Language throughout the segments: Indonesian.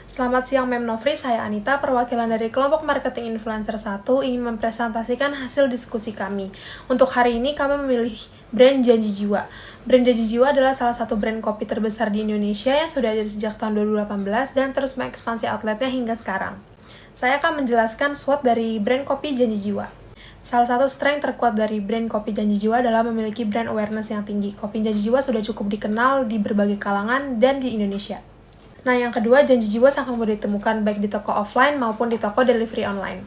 Selamat siang Mem Nofri, saya Anita, perwakilan dari kelompok marketing influencer 1 ingin mempresentasikan hasil diskusi kami. Untuk hari ini kami memilih brand Janji Jiwa. Brand Janji Jiwa adalah salah satu brand kopi terbesar di Indonesia yang sudah ada sejak tahun 2018 dan terus mengekspansi outletnya hingga sekarang. Saya akan menjelaskan SWOT dari brand kopi Janji Jiwa. Salah satu strength terkuat dari brand kopi Janji Jiwa adalah memiliki brand awareness yang tinggi. Kopi Janji Jiwa sudah cukup dikenal di berbagai kalangan dan di Indonesia. Nah, yang kedua, Janji Jiwa sangat mudah ditemukan baik di toko offline maupun di toko delivery online.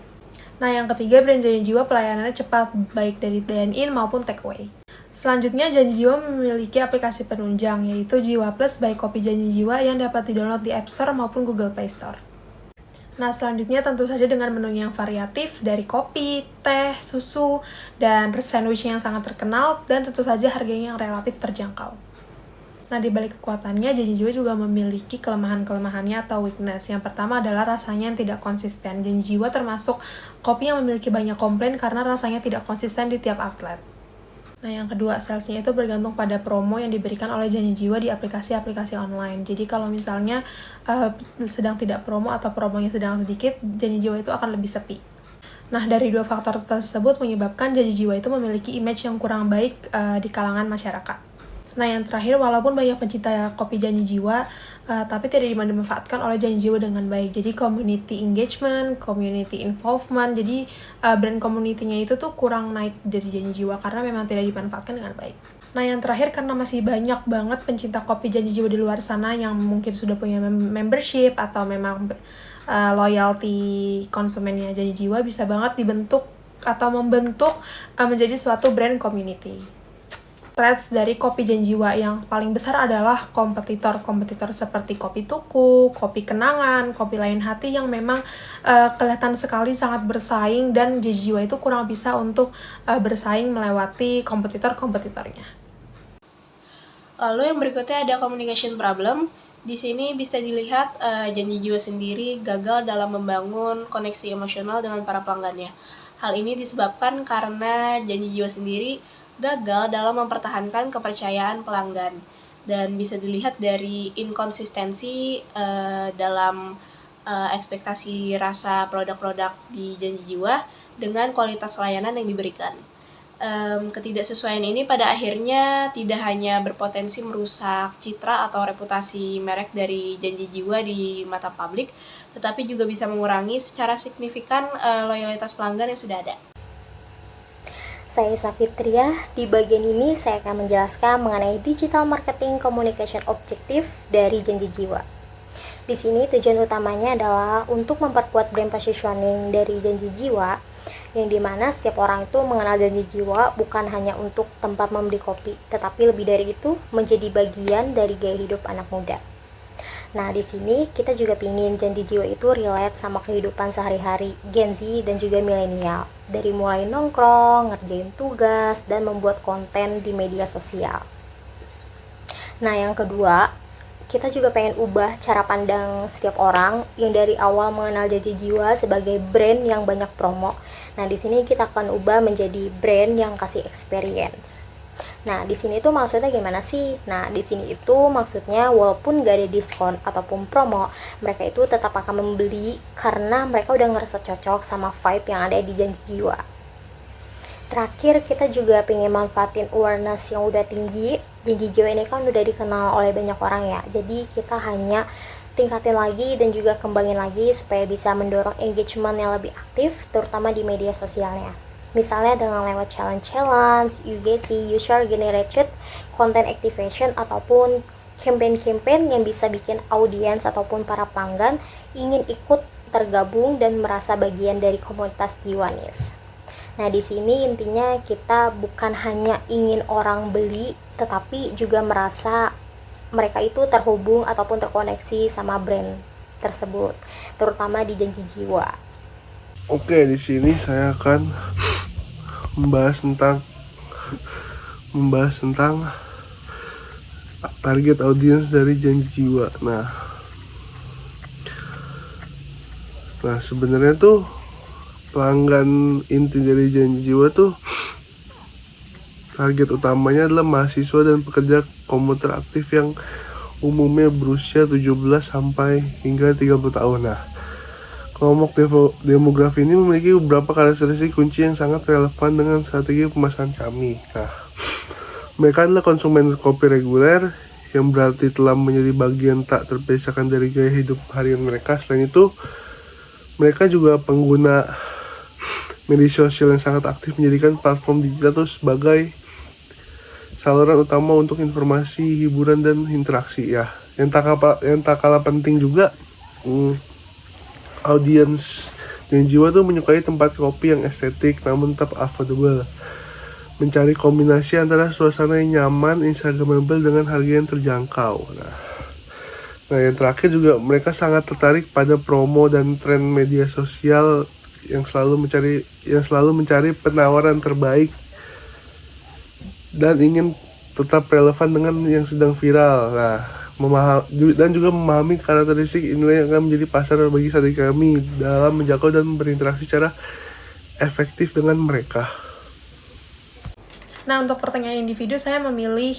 Nah, yang ketiga, brand Janji Jiwa pelayanannya cepat baik dari dine-in maupun take-away. Selanjutnya, Janji Jiwa memiliki aplikasi penunjang, yaitu Jiwa Plus by Kopi Janji Jiwa yang dapat di-download di App Store maupun Google Play Store. Nah, selanjutnya tentu saja dengan menu yang variatif dari kopi, teh, susu, dan sandwich yang sangat terkenal, dan tentu saja harganya yang relatif terjangkau. Nah, di balik kekuatannya, Janji Jiwa juga memiliki kelemahan-kelemahannya atau weakness. Yang pertama adalah rasanya yang tidak konsisten. Janji Jiwa termasuk kopi yang memiliki banyak komplain karena rasanya tidak konsisten di tiap outlet. Nah, yang kedua, salesnya itu bergantung pada promo yang diberikan oleh Janji Jiwa di aplikasi-aplikasi online. Jadi, kalau misalnya sedang tidak promo atau promonya sedang sedikit, Janji Jiwa itu akan lebih sepi. Nah, dari dua faktor tersebut menyebabkan Janji Jiwa itu memiliki image yang kurang baik di kalangan masyarakat. Nah, yang terakhir, walaupun banyak pencinta kopi Janji Jiwa, tapi tidak dimanfaatkan oleh Janji Jiwa dengan baik. Jadi, community engagement, community involvement, jadi brand community-nya itu tuh kurang naik dari Janji Jiwa karena memang tidak dimanfaatkan dengan baik. Nah, yang terakhir, karena masih banyak banget pencinta kopi Janji Jiwa di luar sana yang mungkin sudah punya membership atau memang loyalty konsumennya Janji Jiwa, bisa banget dibentuk atau membentuk menjadi suatu brand community. Threats dari kopi Janji Jiwa yang paling besar adalah kompetitor seperti kopi tuku, kopi kenangan, kopi lain hati yang memang kelihatan sekali sangat bersaing dan Janji Jiwa itu kurang bisa untuk bersaing melewati kompetitornya. Lalu yang berikutnya ada communication problem. Di sini bisa dilihat Janji Jiwa sendiri gagal dalam membangun koneksi emosional dengan para pelanggannya. Hal ini disebabkan karena Janji Jiwa sendiri gagal dalam mempertahankan kepercayaan pelanggan dan bisa dilihat dari inkonsistensi dalam ekspektasi rasa produk-produk di Janji Jiwa dengan kualitas layanan yang diberikan. Ketidaksesuaian ini pada akhirnya tidak hanya berpotensi merusak citra atau reputasi merek dari Janji Jiwa di mata publik, tetapi juga bisa mengurangi secara signifikan loyalitas pelanggan yang sudah ada. Saya Safitria, di bagian ini saya akan menjelaskan mengenai digital marketing communication objektif dari Janji Jiwa. Di sini tujuan utamanya adalah untuk memperkuat brand positioning dari Janji Jiwa, yang dimana setiap orang itu mengenal Janji Jiwa bukan hanya untuk tempat membeli kopi, tetapi lebih dari itu menjadi bagian dari gaya hidup anak muda. Nah, di sini kita juga pingin Janji Jiwa itu relate sama kehidupan sehari-hari Gen Z dan juga milenial. Dari mulai nongkrong, ngerjain tugas, dan membuat konten di media sosial. Nah, yang kedua, kita juga pengen ubah cara pandang setiap orang yang dari awal mengenal Janji Jiwa sebagai brand yang banyak promo. Nah, di sini kita akan ubah menjadi brand yang kasih experience. Nah, di sini tuh maksudnya gimana sih? Nah, di sini itu maksudnya walaupun gak ada diskon ataupun promo, mereka itu tetap akan membeli karena mereka udah ngerasa cocok sama vibe yang ada di Janji Jiwa. Terakhir, kita juga pengen manfaatin awareness yang udah tinggi. Janji Jiwa ini kan udah dikenal oleh banyak orang ya, jadi kita hanya tingkatin lagi dan juga kembangin lagi supaya bisa mendorong engagement yang lebih aktif, terutama di media sosialnya. Misalnya dengan lewat challenge, UGC, user generated content activation, ataupun campaign-campaign yang bisa bikin audiens ataupun para pelanggan ingin ikut tergabung dan merasa bagian dari komunitas Jiwanis. Nah, di sini intinya kita bukan hanya ingin orang beli, tetapi juga merasa mereka itu terhubung ataupun terkoneksi sama brand tersebut, terutama di Janji Jiwa. Oke, di sini saya akan membahas tentang target audiens dari Janji Jiwa. Nah, sebenarnya tuh pelanggan inti dari Janji Jiwa tuh target utamanya adalah mahasiswa dan pekerja komuter aktif yang umumnya berusia 17 sampai hingga 30 tahun. Nah, kelompok demografi ini memiliki beberapa karakteristik kunci yang sangat relevan dengan strategi pemasaran kami. Nah, mereka adalah konsumen kopi reguler yang berarti telah menjadi bagian tak terpisahkan dari gaya hidup harian mereka. Selain itu, mereka juga pengguna media sosial yang sangat aktif, menjadikan platform digital itu sebagai saluran utama untuk informasi, hiburan, dan interaksi ya. Yang tak kalah penting juga, audiens dan jiwa tuh menyukai tempat kopi yang estetik namun tetap affordable, mencari kombinasi antara suasana yang nyaman, instagramable dengan harga yang terjangkau. Nah, yang terakhir juga mereka sangat tertarik pada promo dan tren media sosial yang selalu mencari penawaran terbaik dan ingin tetap relevan dengan yang sedang viral. Nah, dan juga memahami karakteristik inilah yang akan menjadi pasar bagi strategi kami dalam menjangkau dan berinteraksi secara efektif dengan mereka. Nah, untuk pertanyaan individu, saya memilih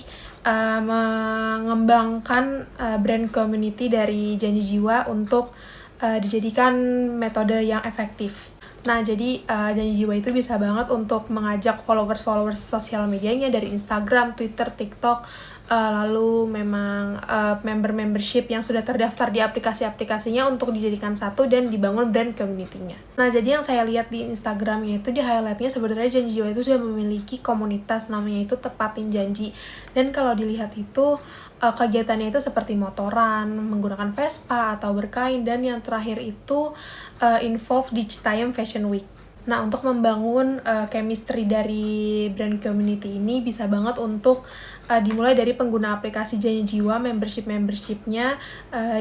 mengembangkan brand community dari Janji Jiwa untuk dijadikan metode yang efektif. Nah, jadi Janji Jiwa itu bisa banget untuk mengajak followers sosial medianya dari Instagram, Twitter, TikTok, lalu memang membership yang sudah terdaftar di aplikasi-aplikasinya untuk dijadikan satu dan dibangun brand community-nya. Nah, jadi yang saya lihat di Instagramnya itu di highlight-nya sebenarnya Janji Jiwa itu sudah memiliki komunitas, namanya itu Tepatin Janji. Dan kalau dilihat itu kegiatannya itu seperti motoran, menggunakan Vespa atau berkain, dan yang terakhir itu involve di Citayam Fashion Week. Nah, untuk membangun chemistry dari brand community ini bisa banget untuk dimulai dari pengguna aplikasi Janji Jiwa, membership-nya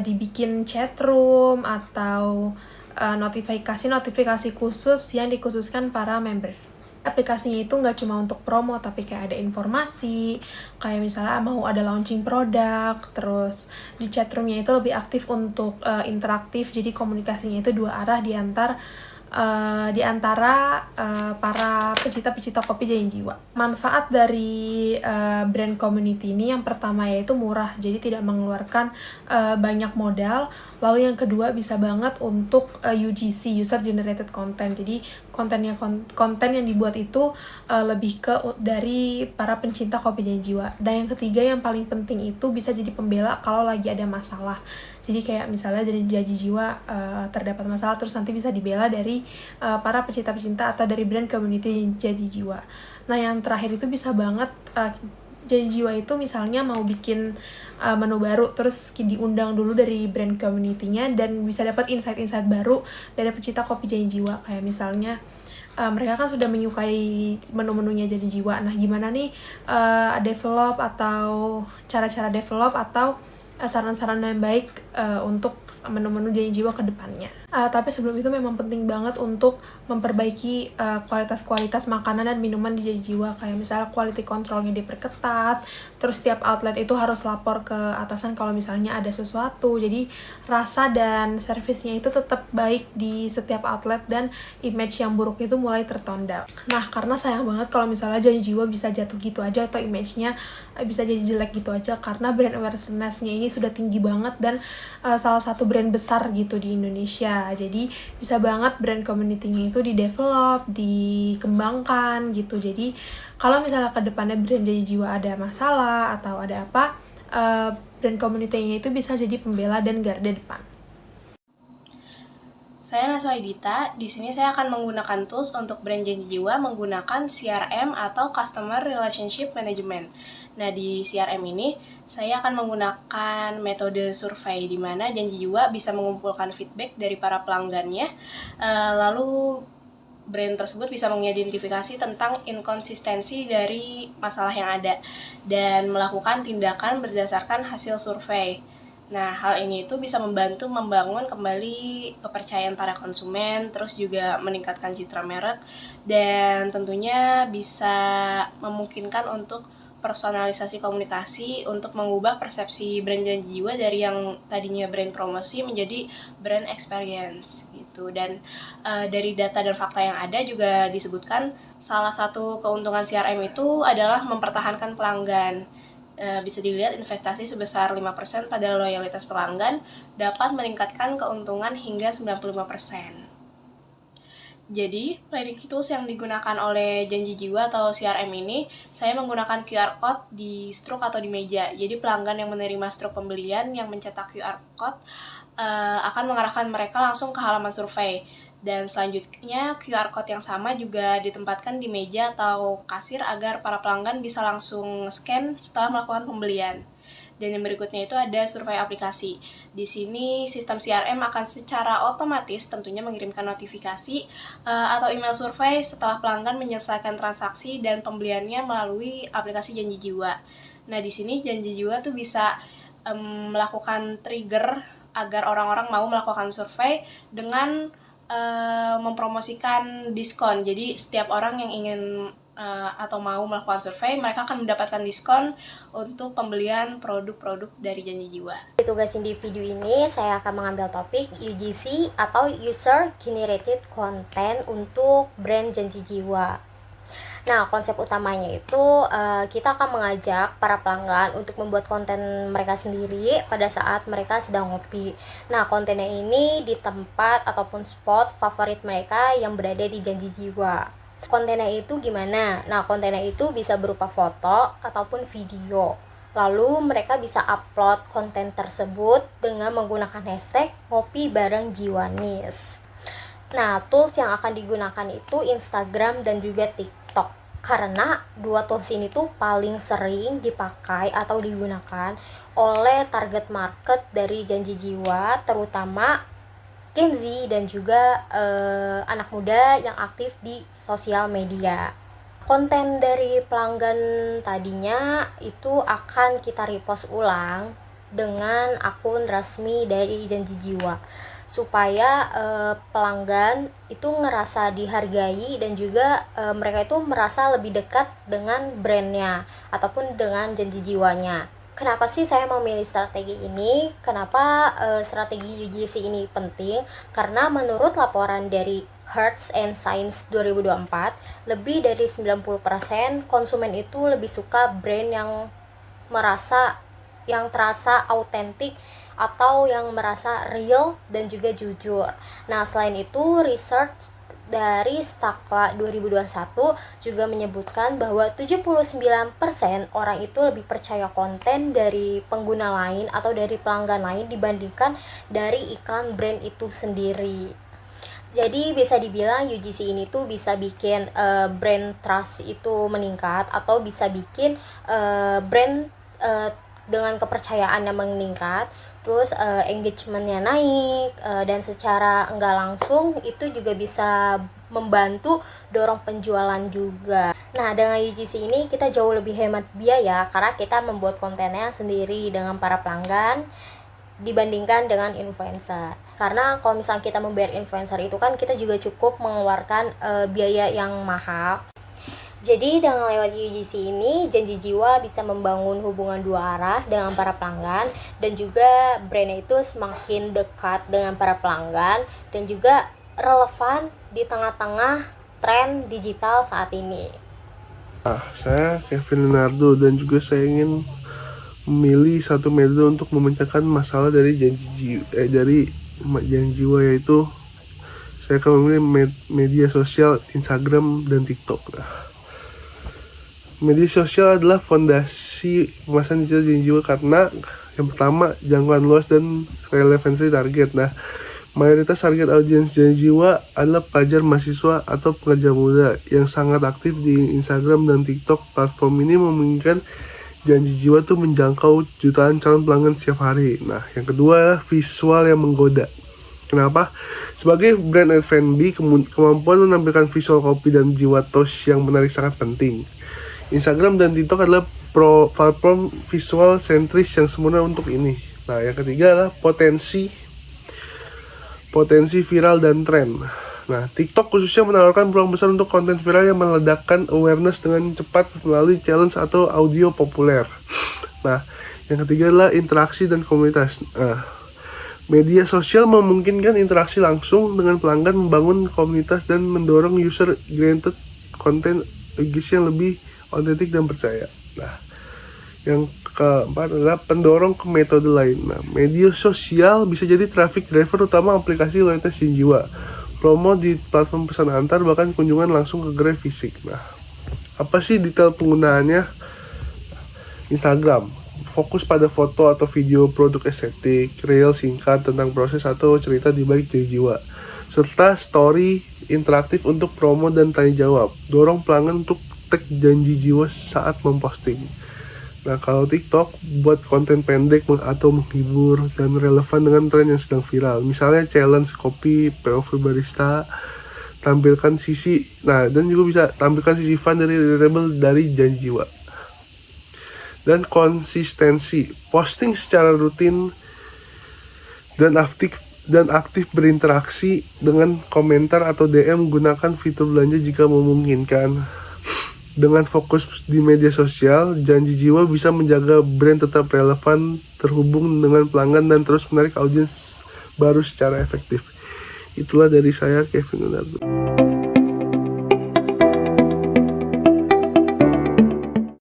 dibikin chat room atau notifikasi khusus yang dikhususkan para member. Aplikasinya itu nggak cuma untuk promo, tapi kayak ada informasi, kayak misalnya mau ada launching produk, terus di chatroomnya itu lebih aktif untuk interaktif, jadi komunikasinya itu dua arah di antara para pecinta kopi Janji Jiwa. Manfaat dari brand community ini yang pertama yaitu murah, jadi tidak mengeluarkan banyak modal. Lalu yang kedua bisa banget untuk UGC, user generated content. Jadi konten yang dibuat itu lebih ke dari para pencinta kopi Janji Jiwa. Dan yang ketiga yang paling penting itu bisa jadi pembela kalau lagi ada masalah. Jadi kayak misalnya dari Janji Jiwa terdapat masalah, terus nanti bisa dibela dari para pecinta-pecinta atau dari brand community Janji Jiwa. Nah, yang terakhir itu bisa banget Janji Jiwa itu misalnya mau bikin menu baru, terus diundang dulu dari brand community-nya dan bisa dapat insight-insight baru dari pecinta kopi Janji Jiwa. Kayak misalnya mereka kan sudah menyukai menu-menunya Janji Jiwa. Nah, gimana nih develop atau cara-cara develop atau saran-saran yang baik untuk menu-menu Janji Jiwa ke depannya. Tapi sebelum itu memang penting banget untuk memperbaiki kualitas makanan dan minuman di Janji Jiwa. Kayak misalnya quality control-nya diperketat, terus setiap outlet itu harus lapor ke atasan kalau misalnya ada sesuatu. Jadi rasa dan servisnya itu tetap baik di setiap outlet dan image yang buruk itu mulai tertonda. Nah, karena sayang banget kalau misalnya Janji Jiwa bisa jatuh gitu aja atau image-nya bisa jadi jelek gitu aja, karena brand awareness-nya ini sudah tinggi banget dan salah satu brand besar gitu di Indonesia. Jadi bisa banget brand community-nya itu di-develop, dikembangkan gitu. Jadi kalau misalnya ke depannya brand Janji Jiwa ada masalah atau ada apa, brand community-nya itu bisa jadi pembela dan garda depan. Saya Naswa Edita. Di sini saya akan menggunakan tools untuk brand Janji Jiwa menggunakan CRM atau Customer Relationship Management. Nah, di CRM ini saya akan menggunakan metode survei di mana Janji Jiwa bisa mengumpulkan feedback dari para pelanggannya. Lalu brand tersebut bisa mengidentifikasi tentang inkonsistensi dari masalah yang ada dan melakukan tindakan berdasarkan hasil survei. Nah, hal ini itu bisa membantu membangun kembali kepercayaan para konsumen, terus juga meningkatkan citra merek, dan tentunya bisa memungkinkan untuk personalisasi komunikasi untuk mengubah persepsi brand Janji Jiwa dari yang tadinya brand promosi menjadi brand experience gitu. Dan dari data dan fakta yang ada juga disebutkan salah satu keuntungan CRM itu adalah mempertahankan pelanggan. bisa dilihat investasi sebesar 5% pada loyalitas pelanggan dapat meningkatkan keuntungan hingga 95%. Jadi, planning tools yang digunakan oleh Janji Jiwa atau CRM ini, saya menggunakan QR code di struk atau di meja. Jadi, pelanggan yang menerima struk pembelian yang mencetak QR code akan mengarahkan mereka langsung ke halaman survei. Dan selanjutnya, QR code yang sama juga ditempatkan di meja atau kasir agar para pelanggan bisa langsung scan setelah melakukan pembelian. Dan yang berikutnya itu ada survei aplikasi. Di sini sistem CRM akan secara otomatis tentunya mengirimkan notifikasi atau email survei setelah pelanggan menyelesaikan transaksi dan pembeliannya melalui aplikasi Janji Jiwa. Nah, di sini Janji Jiwa tuh bisa melakukan trigger agar orang-orang mau melakukan survei dengan mempromosikan diskon. Jadi setiap orang yang ingin atau mau melakukan survei, mereka akan mendapatkan diskon untuk pembelian produk-produk dari Janji Jiwa. Ditugasin di video ini, saya akan mengambil topik UGC atau User Generated Content untuk brand Janji Jiwa. Nah, konsep utamanya itu kita akan mengajak para pelanggan untuk membuat konten mereka sendiri pada saat mereka sedang ngopi. Nah, kontennya ini di tempat ataupun spot favorit mereka yang berada di Janji Jiwa. Kontennya itu gimana? Nah, kontennya itu bisa berupa foto ataupun video. Lalu mereka bisa upload konten tersebut dengan menggunakan hashtag ngopi bareng Jiwanis. Nah, tools yang akan digunakan itu Instagram dan juga TikTok. Karena dua tools ini tuh paling sering dipakai atau digunakan oleh target market dari Janji Jiwa, terutama Gen Z dan juga anak muda yang aktif di sosial media. Konten dari pelanggan tadinya itu akan kita repost ulang dengan akun resmi dari Janji Jiwa supaya pelanggan itu ngerasa dihargai dan juga mereka itu merasa lebih dekat dengan brandnya ataupun dengan Janji Jiwanya. Kenapa sih saya memilih strategi ini? Kenapa strategi UGC ini penting? Karena menurut laporan dari Hearts and Science 2024, lebih dari 90% konsumen itu lebih suka brand yang terasa autentik atau yang merasa real dan juga jujur. Nah, selain itu research dari Stakla 2021 juga menyebutkan bahwa 79% orang itu lebih percaya konten dari pengguna lain atau dari pelanggan lain dibandingkan dari iklan brand itu sendiri. Jadi bisa dibilang UGC ini tuh bisa bikin brand trust itu meningkat atau bisa bikin brand dengan kepercayaan yang meningkat, terus engagementnya naik, dan secara enggak langsung itu juga bisa membantu dorong penjualan juga. Nah, dengan UGC ini kita jauh lebih hemat biaya karena kita membuat kontennya sendiri dengan para pelanggan dibandingkan dengan influencer. Karena kalau misalnya kita membayar influencer itu kan kita juga cukup mengeluarkan biaya yang mahal. Jadi dengan lewat UGC ini, Janji Jiwa bisa membangun hubungan dua arah dengan para pelanggan dan juga brandnya itu semakin dekat dengan para pelanggan dan juga relevan di tengah-tengah tren digital saat ini. Saya Kevin Leonardo dan juga saya ingin memilih satu metode untuk memecahkan masalah dari Janji Jiwa, yaitu saya akan memilih media sosial Instagram dan TikTok. Media sosial adalah fondasi pemasaran digital Janji Jiwa karena yang pertama jangkauan luas dan relevansi target. Nah, mayoritas target audiens Janji Jiwa adalah pelajar, mahasiswa, atau pekerja muda yang sangat aktif di Instagram dan TikTok. Platform ini memungkinkan Janji Jiwa tuh menjangkau jutaan calon pelanggan setiap hari. Nah, yang kedua adalah visual yang menggoda. Kenapa? Sebagai brand F&B, kemampuan menampilkan visual kopi dan jiwa tos yang menarik sangat penting. Instagram dan TikTok adalah platform visual sentris yang sempurna untuk ini. Nah, yang ketiga adalah potensi viral dan tren. Nah, TikTok khususnya menawarkan peluang besar untuk konten viral yang meledakkan awareness dengan cepat melalui challenge atau audio populer. Nah, yang ketiga adalah interaksi dan komunitas. Media sosial memungkinkan interaksi langsung dengan pelanggan, membangun komunitas, dan mendorong user-generated content yang lebih otentik dan percaya. Nah, yang keempat adalah pendorong ke metode lain. Nah, media sosial bisa jadi traffic driver utama aplikasi loyalitas jiwa. Promo di platform pesan antar, bahkan kunjungan langsung ke gerai fisik. Nah, apa sih detail penggunaannya? Instagram, fokus pada foto atau video produk estetik, reel singkat tentang proses atau cerita di balik janji jiwa, serta story interaktif untuk promo dan tanya jawab. Dorong pelanggan untuk tag janji jiwa saat memposting. Nah, kalau TikTok, buat konten pendek atau menghibur dan relevan dengan tren yang sedang viral. Misalnya challenge kopi, POV barista, tampilkan sisi, dan juga bisa tampilkan sisi fun dari relatable dari janji jiwa. Dan konsistensi, posting secara rutin dan aktif berinteraksi dengan komentar atau DM. Gunakan fitur belanja jika memungkinkan. Dengan fokus di media sosial, janji jiwa bisa menjaga brand tetap relevan, terhubung dengan pelanggan, dan terus menarik audiens baru secara efektif. Itulah dari saya, Kevin Unardo.